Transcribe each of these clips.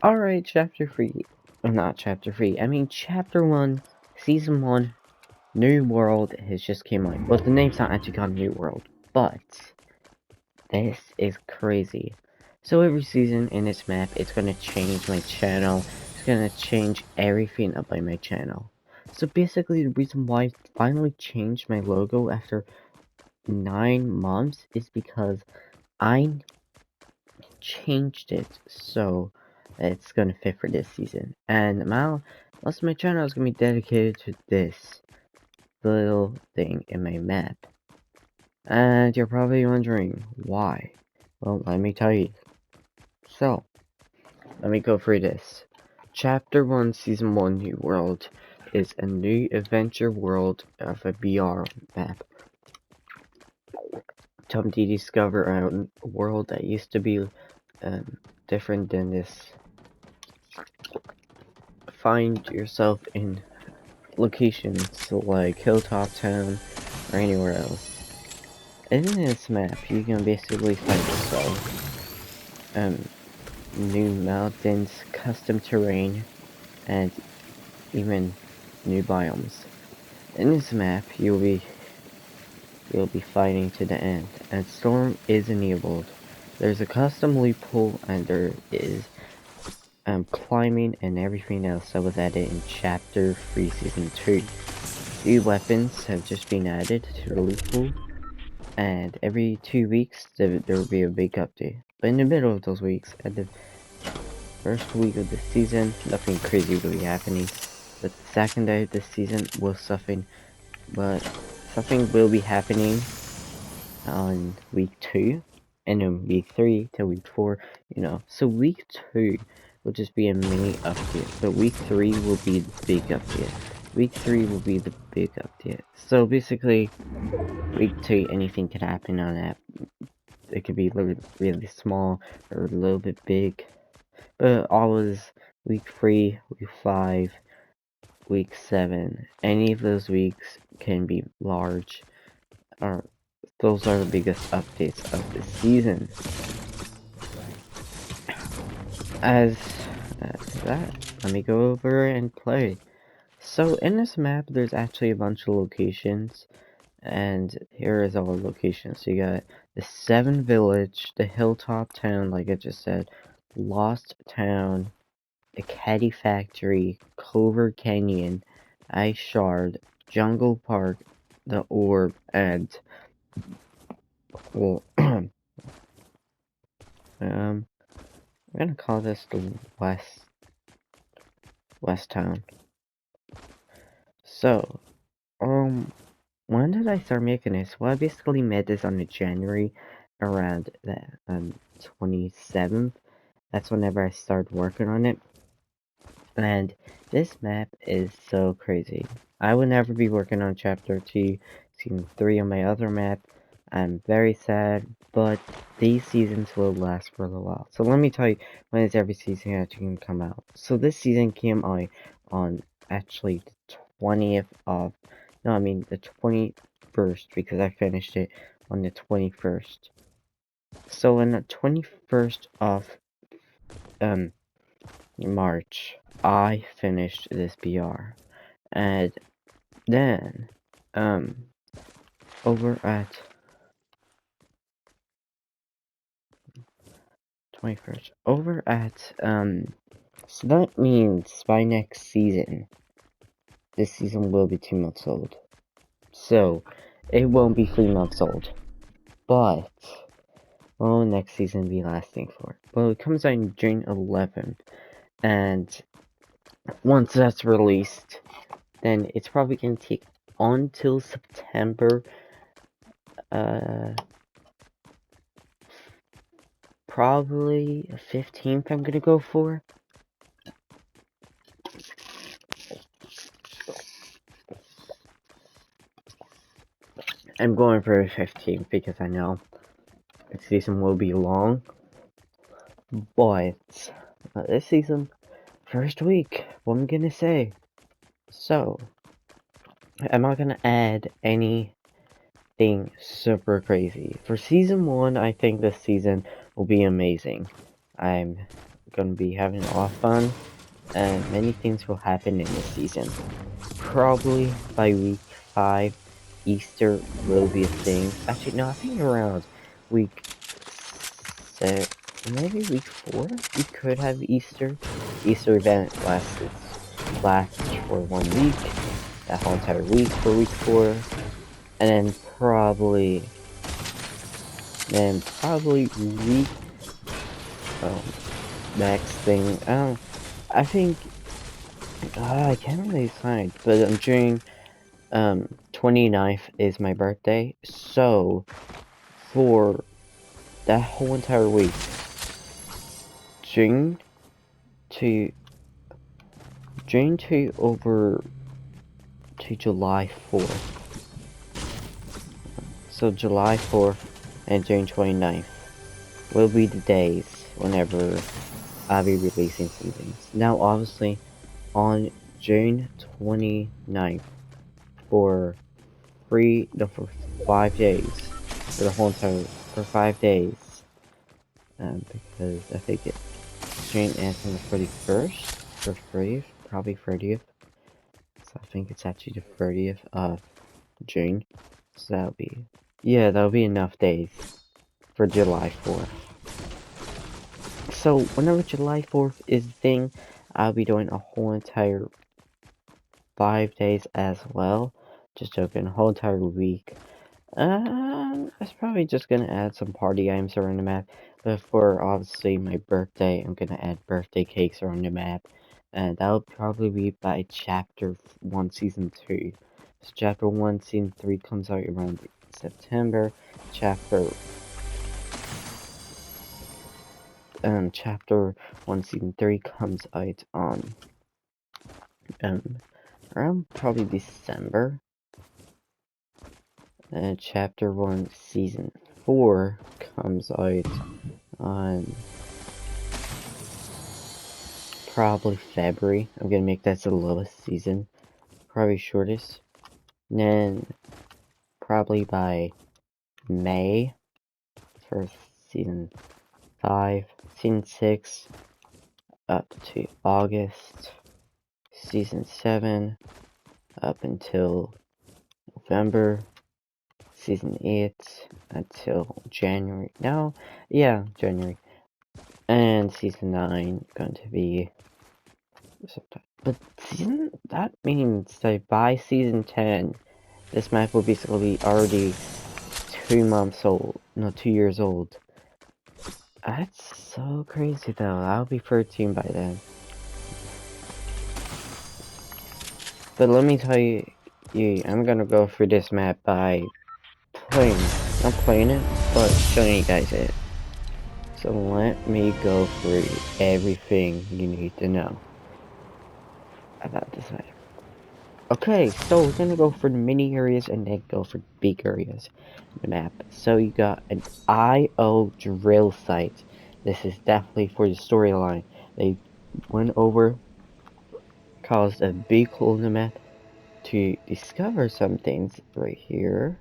Alright, chapter 3. Not chapter 3, I mean chapter 1, season 1, New World has just came out. Well, the name's not actually called New World, but this is crazy. So every season in this map, it's gonna change my channel. It's gonna change everything about my channel. So basically, the reason why I finally changed my logo after 9 months is because I changed it so it's gonna fit for this season. And now, most of my channel is gonna be dedicated to this little thing in my map. And you're probably wondering why. Well, let me tell you. So, let me go through this. Chapter 1, Season 1, New World is a new adventure world of a BR map. Attempt to discover a world that used to be different than this. Find yourself in locations like Hilltop Town or anywhere else. In this map, you can basically find yourself new mountains, custom terrain, and even new biomes. In this map, you'll be fighting to the end, and Storm is enabled. There's a custom loophole, and there is climbing and everything else that was added in Chapter 3 Season 2. New weapons have just been added to the loophole, and every 2 weeks there will be a big update. But in the middle of those weeks, at the first week of the season, nothing crazy really happening. But the second day of the season something will be happening on week 2, and then week 3 till week 4, you know. So week 2 will just be a mini update, but week 3 will be the big update. Week 3 will be the big update. So basically, week 2, anything can happen on that. It could be really small or a little bit big. But always week 3, week 5, week 7, any of those weeks can be large. Or those are the biggest updates of the season. As that, let me go over and play. So in this map, there's actually a bunch of locations, and here is all the locations. So you got the 7 Village, the Hilltop Town, like I just said, Lost Town, the Caddy Factory, Clover Canyon, Ice Shard, Jungle Park, the Orb, and well, I'm gonna call this the West Town. So, when did I start making this? Well, I basically made this on the January around the 27th. That's whenever I started working on it. And this map is so crazy. I would never be working on Chapter 2, Season 3 on my other map. I'm very sad, but these seasons will last for a little while. So let me tell you when is every season actually going to come out. So this season came out on actually the 20th of, no, I mean the 21st, because I finished it on the 21st. So on the 21st of March, I finished this BR. And then, over at 21st, so that means by next season, this season will be 2 months old. So, it won't be 3 months old. But, what will next season be lasting for? Well, it comes out on June 11th. And once that's released, then it's probably going to take until September, probably 15th I'm gonna go for. I'm going for the 15th because I know the season will be long. But this season, first week, what I'm gonna say. So, I'm not gonna add anything super crazy. For season 1, I think this season will be amazing. I'm gonna be having a lot of fun, and many things will happen in this season. Probably by week 5, Easter will be a thing. Actually, no, I think around week 6, maybe week 4, we could have Easter. Easter event lasts for 1 week, that whole entire week for week 4, and then probably week next thing. I think I can't really decide, but June 29th is my birthday, so for that whole entire week, June to over to July 4th. So July 4th and June 29th will be the days whenever I'll be releasing some things. Now, obviously, on June 29th, for 5 days, for the whole entire, for 5 days, because I think June ends on the 31st, or 30th, probably 30th, so I think it's actually the 30th of June, so that'll be enough days for July 4th. So, whenever July 4th is the thing, I'll be doing a whole entire 5 days as well. Just joking, a whole entire week. It's probably just gonna add some party items around the map. But for obviously my birthday, I'm gonna add birthday cakes around the map. And that'll probably be by Chapter 1 Season 2. So Chapter 1 Season 3 comes out around September. Chapter 1 Season 3 comes out on around probably December. And Chapter 1 Season 4 comes out on probably February. I'm gonna make that the lowest season, probably shortest. And then probably by May for Season 5, Season 6 up to August, Season 7 up until November, Season 8 until January. January. And Season 9 going to be September. But that means that by Season 10, this map will basically be already 2 months old. No, 2 years old. That's so crazy though. I'll be 13 by then. But let me tell you, I'm gonna go through this map by not playing it, but showing you guys it. So let me go through everything you need to know about this map. Okay, so we're gonna go for the mini areas and then go for the big areas in the map. So you got an IO drill site. This is definitely for the storyline. They went over, caused a big hole in the map to discover some things right here,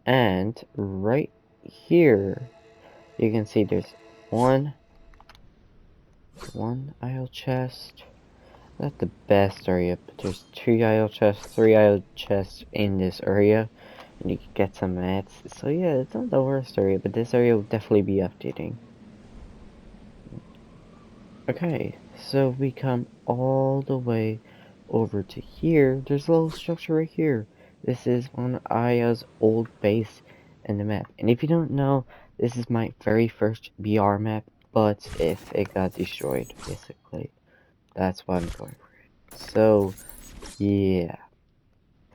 and right here you can see there's one IO chest. Not the best area, but there's 2 IO chests, 3 IO chests in this area, and you can get some mats. So yeah, it's not the worst area, but this area will definitely be updating. Okay, so we come all the way over to here. There's a little structure right here. This is on IO's old base in the map. And if you don't know, this is my very first BR map, but if it got destroyed, basically. That's why I'm going for it. So, yeah.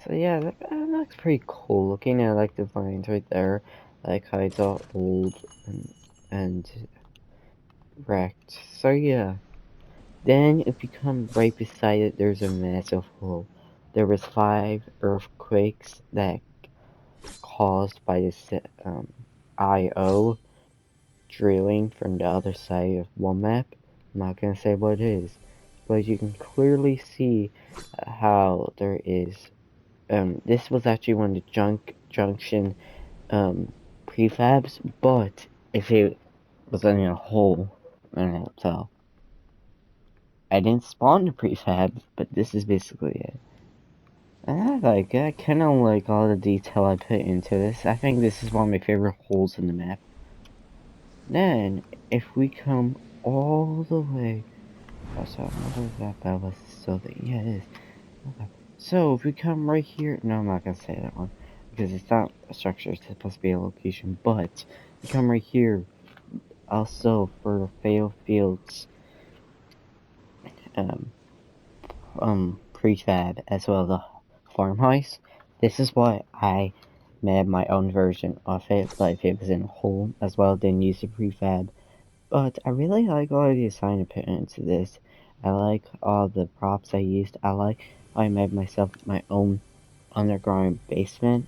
That looks pretty cool looking. I like the vines right there. I like how it's all old and wrecked. So, yeah. Then, if you come right beside it, there's a massive hole. There was 5 earthquakes that caused by this IO drilling from the other side of one map. I'm not gonna say what it is, but you can clearly see how there is. This was actually one of the junction prefabs, but if you was in a hole in a hotel. I didn't spawn the prefab, but this is basically it. And I like it. I kind of like all the detail I put into this. I think this is one of my favorite holes in the map. Then, if we come all the way... Oh, so another that was so that... Yeah, it is. Okay. So, if we come right here... No, I'm not going to say that one. Because it's not a structure, it's supposed to be a location. But, we come right here. Also, for Fail Fields... prefab as well as a farmhouse. This is why I made my own version of it, but it was in whole as well, didn't use the prefab. But I really like all the design I put into this. I like all the props I used. I like how I made myself my own underground basement.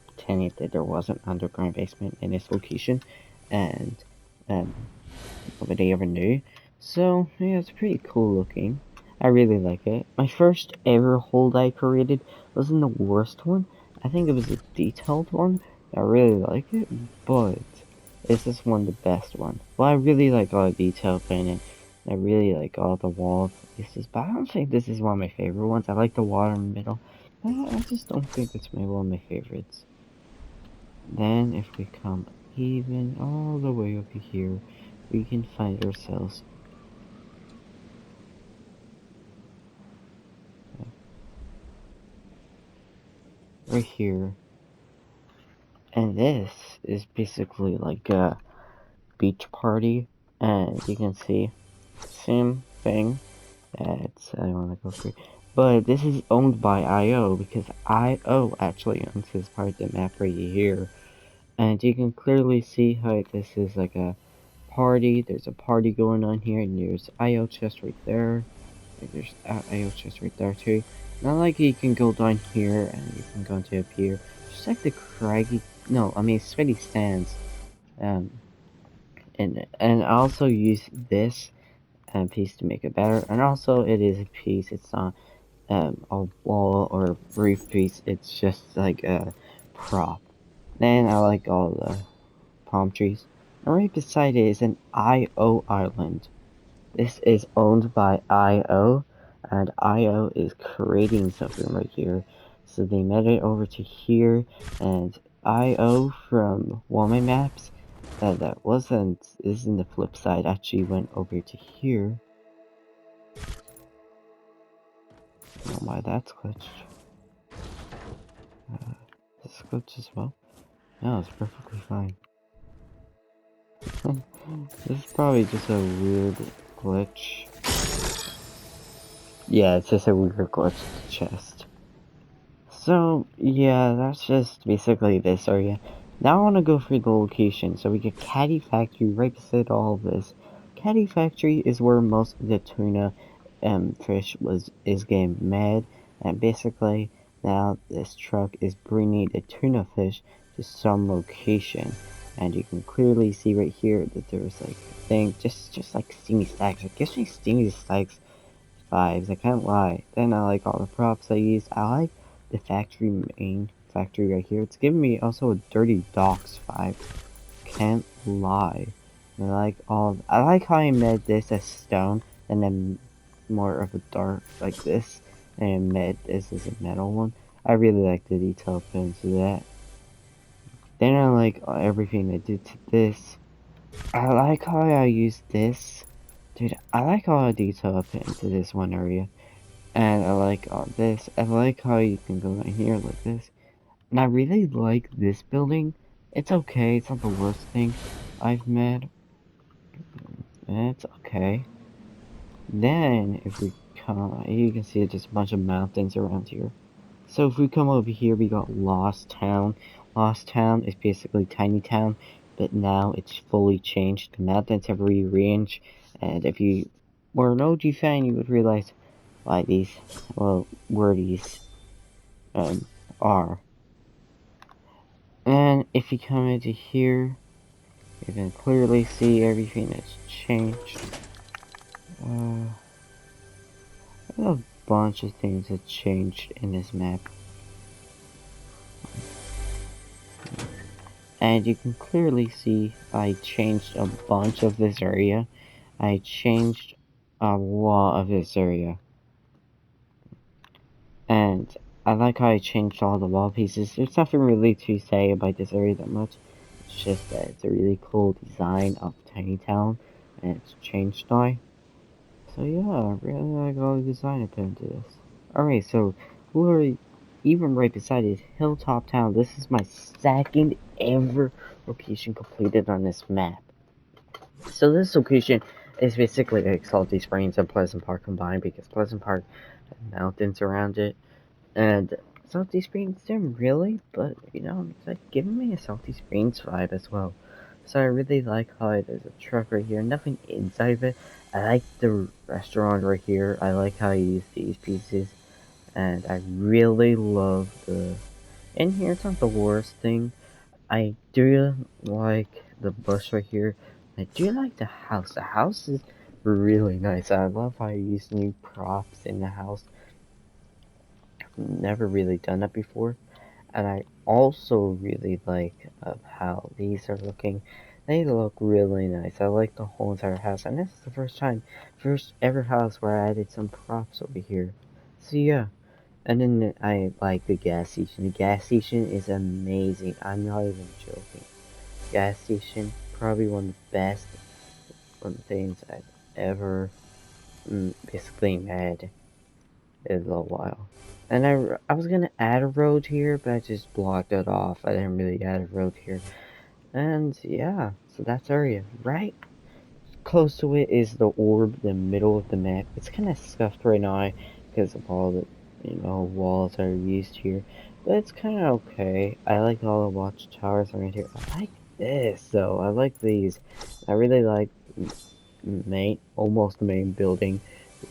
Pretending that there was an underground basement in this location, and nobody ever knew. So yeah, it's pretty cool looking. I really like it. My first ever hold I created wasn't the worst one. I think it was a detailed one. I really like it, but this is one of the best ones. Well, I really like all the detail in it. I really like all the wall pieces, but I don't think this is one of my favorite ones. I like the water in the middle. I just don't think it's one of my favorites. Then, if we come even all the way over here, we can find ourselves right here. And this is basically like a beach party. And you can see, same thing. That's, I don't want to go through. But this is owned by IO because IO actually owns this part of the map right here. And you can clearly see how this is like a party. There's a party going on here, and there's IO chest right there. There's IO chest right there too. Not like you can go down here and you can go into up here. Just like the craggy, no, I mean sweaty sands. Um, and I also use this piece to make it better. And also it is a piece. It's not a wall or a roof piece. It's just like a prop. Then I like all the palm trees. And right beside it is an IO island. This is owned by IO, and IO is creating something right here. So they made it over to here, and IO from Walmart Maps, that isn't the flip side, actually went over to here. I don't know why that's glitched. This glitched as well? No, it's perfectly fine. This is probably just a weird glitch. Yeah, it's just a weird glitch chest. So, yeah, that's just basically this area. Now I want to go through the location. So we get Caddy Factory right beside all of this. Caddy Factory is where most of the tuna fish is getting made. And basically, now this truck is bringing the tuna fish to some location. And you can clearly see right here that there's like a thing, just like Stingy Stacks. It gives me Stingy Stacks vibes, I can't lie. Then I like all the props I used. I like the main factory right here. It's giving me also a Dirty Docks vibe. Can't lie. I like how I made this as stone and then more of a dark like this. And made this as a metal one. I really like the detail put into that. Then I like everything I did to this. I like how I used this. Dude, I like all the detail I put into this one area. And I like all this. I like how you can go in here like this. And I really like this building. It's okay. It's not the worst thing I've made. It's okay. Then, if we come, you can see just a bunch of mountains around here. So if we come over here, we got Lost Town. Lost Town is basically Tiny Town, but now it's fully changed. The mountains have rearranged, and if you were an OG fan, you would realize why where these are. And if you come into here, you can clearly see everything that's changed. There's a bunch of things that changed in this map. And you can clearly see I changed a bunch of this area. I changed a lot of this area. And I like how I changed all the wall pieces. There's nothing really to say about this area that much. It's just that it's a really cool design of Tiny Town, and it's changed now. So yeah, I really like all the design I put into this. Alright, so we're even right beside it, Hilltop Town. This is my second ever location completed on this map. So this location is basically like Salty Springs and Pleasant Park combined, because Pleasant Park has mountains around it. And Salty Springs didn't really, but you know, it's like giving me a Salty Springs vibe as well. So I really like how there's a truck right here, nothing inside of it. I like the restaurant right here. I like how I use these pieces. And I really love the... In here, it's not the worst thing. I do like the bus right here. I do like the house. The house is really nice. I love how I use new props in the house. Never really done that before. And I also really like how these are looking. They look really nice. I like the whole entire house, and this is the first ever house where I added some props over here. So yeah, and then I like the gas station. The gas station is amazing. I'm not even joking. Gas station, probably one of the best things I've ever basically made in a little while. And I was gonna add a road here, but I just blocked it off. I didn't really add a road here. And yeah, so that's area. Right close to it is the orb, the middle of the map. It's kind of scuffed right now because of all the, you know, walls that are used here. But it's kind of okay. I like all the watchtowers around here. I like this though. I like these. I really like almost the main building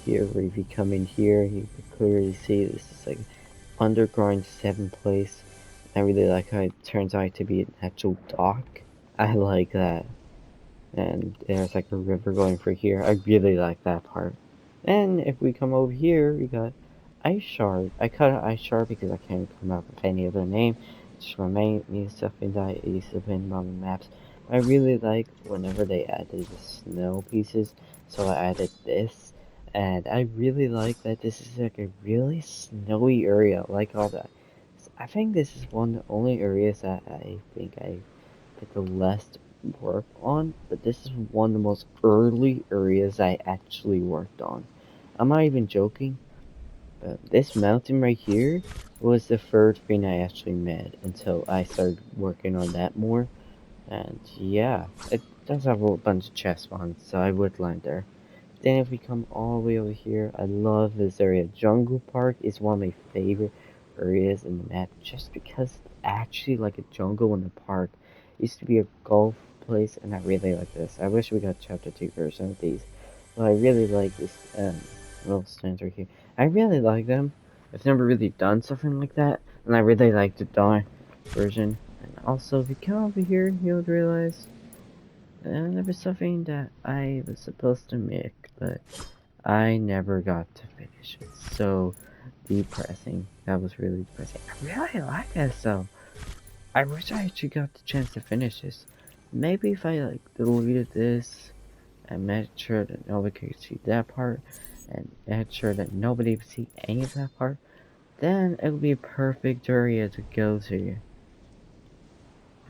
here, where if you come in here, you can clearly see this is like underground 7th place. I really like how it turns out to be an actual dock. I like that. And there's like a river going through here. I really like that part. And if we come over here, we got Ice Shard. I cut an Ice Shard because I can't come up with any other name. Just my main stuff in that it used to be on the maps. I really like whenever they added the snow pieces, so I added this. And I really like that this is like a really snowy area, like all that. I think this is one of the only areas that I think I did the least work on, but this is one of the most early areas I actually worked on. I'm not even joking. This mountain right here was the third thing I actually made until I started working on that more. And yeah, it does have a bunch of chest spawns, so I would land there. Then if we come all the way over here, I love this area. Jungle Park is one of my favorite areas in the map, just because it's actually like a jungle in the park. It used to be a golf place, and I really like this. I wish we got chapter 2 version of these. But I really like this little stands right here. I really like them. I've never really done something like that, and I really like the dawn version. And also, if you come over here, you'll realize there was something that I was supposed to make, but I never got to finish it. So depressing. That was really depressing. I really like this though. I wish I actually got the chance to finish this. Maybe if I like deleted this and made sure that nobody could see that part, and made sure that nobody would see any of that part, then it would be a perfect area to go to.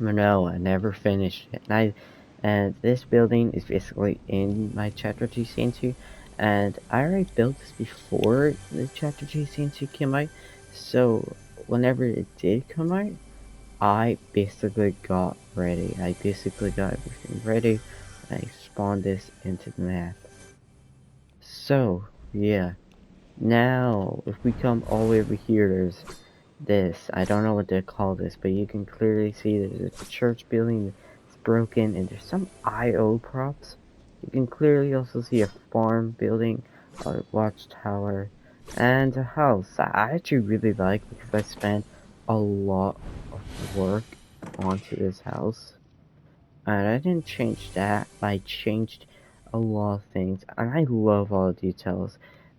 But no, I never finished it. And this building is basically in my chapter 2 scene 2, and I already built this before the chapter 2 scene 2 came out, so whenever it did come out, I basically got ready. I basically got everything ready, and I spawned this into the map. So, yeah. Now, if we come all the way over here, there's this. I don't know what to call this, but you can clearly see there's a church building that's broken, and there's some IO props. You can clearly also see a farm building, a watchtower, and a house. I actually really like, because I spent a lot of work onto this house. And I didn't change that, I changed a lot of things, and I love all the details,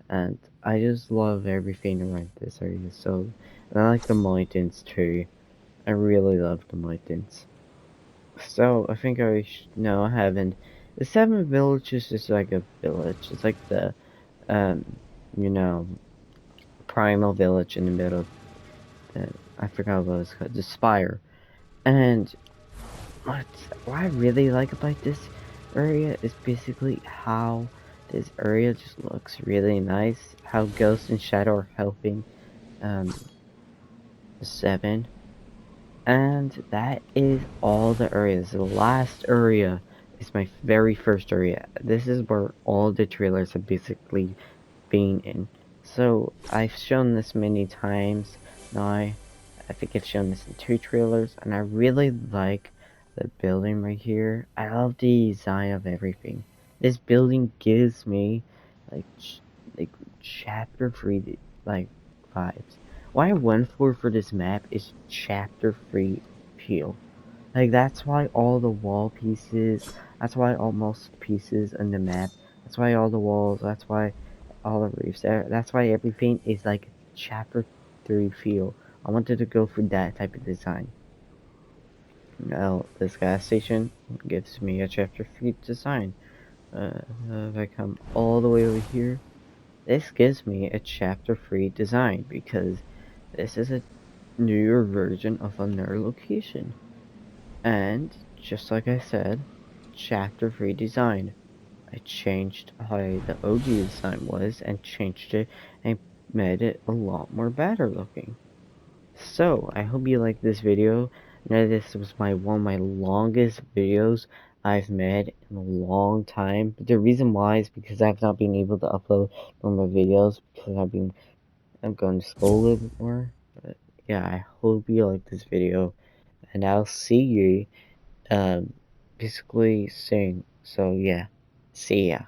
and I just love everything around this area. So, and I like the mountains too. I really love the mountains. So I think no, I haven't. The Seven Villages is like a village. It's like the um, you know, primal village in the middle of the, I forgot what it's called, the Spire. And what what I really like about this area is basically how this area just looks really nice. How Ghost and Shadow are helping um the Seven. And that is all the areas. The last area is my very first area. This is where all the trailers have basically been in. So I've shown this many times now. I think I've shown this in 2 trailers, and I really like the building right here. I love the design of everything. This building gives me like like chapter 3 like vibes. What I went for this map is chapter 3 feel. Like that's why all the wall pieces, that's why almost pieces in the map, that's why all the walls, that's why all the roofs, that's why everything is like chapter 3 feel. I wanted to go for that type of design. Now, this gas station gives me a chapter 3 design. If I come all the way over here, this gives me a chapter 3 design because this is a newer version of another location. And, just like I said, chapter 3 design. I changed how the OG design was and changed it and made it a lot more better looking. So, I hope you liked this video. I know this was one of my longest videos I've made in a long time. But the reason why is because I've not been able to upload more videos because I'm going to school a little bit more. But yeah, I hope you liked this video. And I'll see you basically soon. So yeah, see ya.